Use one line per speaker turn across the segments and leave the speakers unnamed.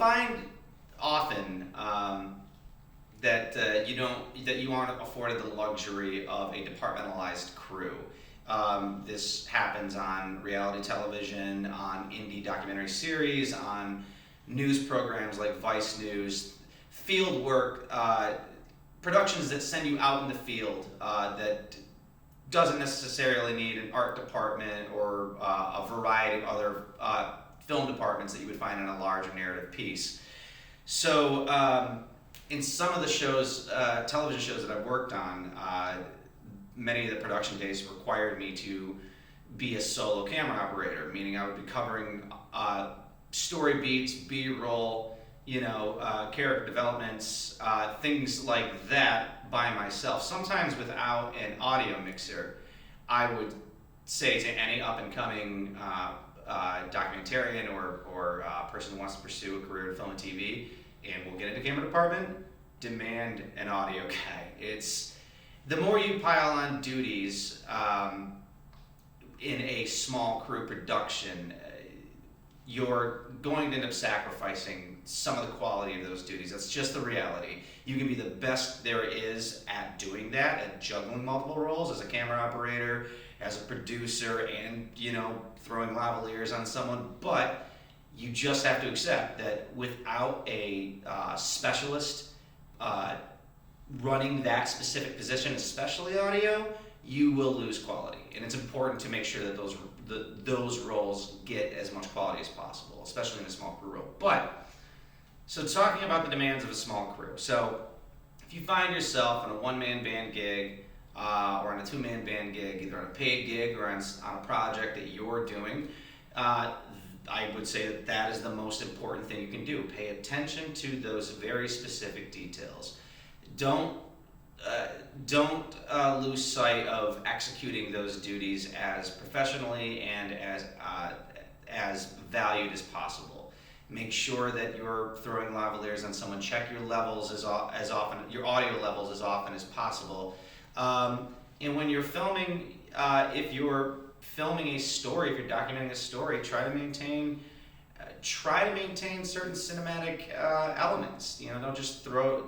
find often that you aren't afforded the luxury of a departmentalized crew. This happens on reality television, on indie documentary series, on news programs like Vice News, field work, productions that send you out in the field that doesn't necessarily need an art department or a variety of other film departments that you would find in a larger narrative piece. So in some of the shows, television shows that I've worked on, many of the production days required me to be a solo camera operator, meaning I would be covering story beats, B-roll, character developments, things like that by myself. Sometimes without an audio mixer, I would say to any up-and-coming documentarian or person who wants to pursue a career in film and TV, and we'll get into camera department, demand an audio guy. It's the more you pile on duties in a small crew production, you're going to end up sacrificing some of the quality of those duties. That's just the reality. You can be the best there is at doing that, at juggling multiple roles as a camera operator, as a producer, and throwing lavaliers on someone, but you just have to accept that without a specialist running that specific position, especially audio, you will lose quality. And it's important to make sure that those roles get as much quality as possible, especially in a small crew role. But, so talking about the demands of a small crew. So if you find yourself in a one-man band gig or on a two-man band gig, either on a paid gig or on a project that you're doing, I would say that is the most important thing you can do. Pay attention to those very specific details. Don't lose sight of executing those duties as professionally and as valued as possible. Make sure that you're throwing lavaliers on someone. Check your levels as often, your audio levels as often as possible. And when you're filming, if you're filming a story, if you're documenting a story, try to maintain certain cinematic elements. Don't just throw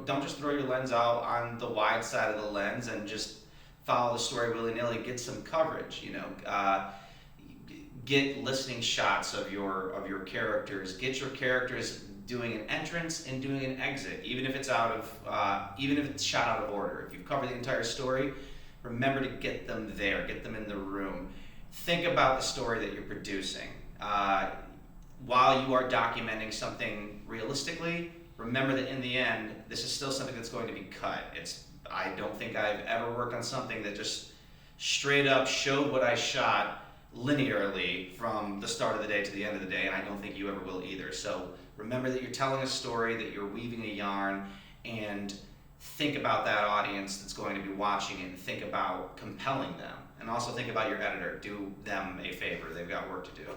your lens out on the wide side of the lens and just follow the story willy-nilly. Get some coverage. Get listening shots of your characters. Get your characters doing an entrance and doing an exit, even if it's shot out of order. If you've covered the entire story, remember to get them there. Get them in the room. Think about the story that you're producing. While you are documenting something realistically, remember that in the end, this is still something that's going to be cut. I don't think I've ever worked on something that just straight up showed what I shot linearly from the start of the day to the end of the day, and I don't think you ever will either. So remember that you're telling a story, that you're weaving a yarn, and think about that audience that's going to be watching it, and think about compelling them. And also think about your editor. Do them a favor. They've got work to do.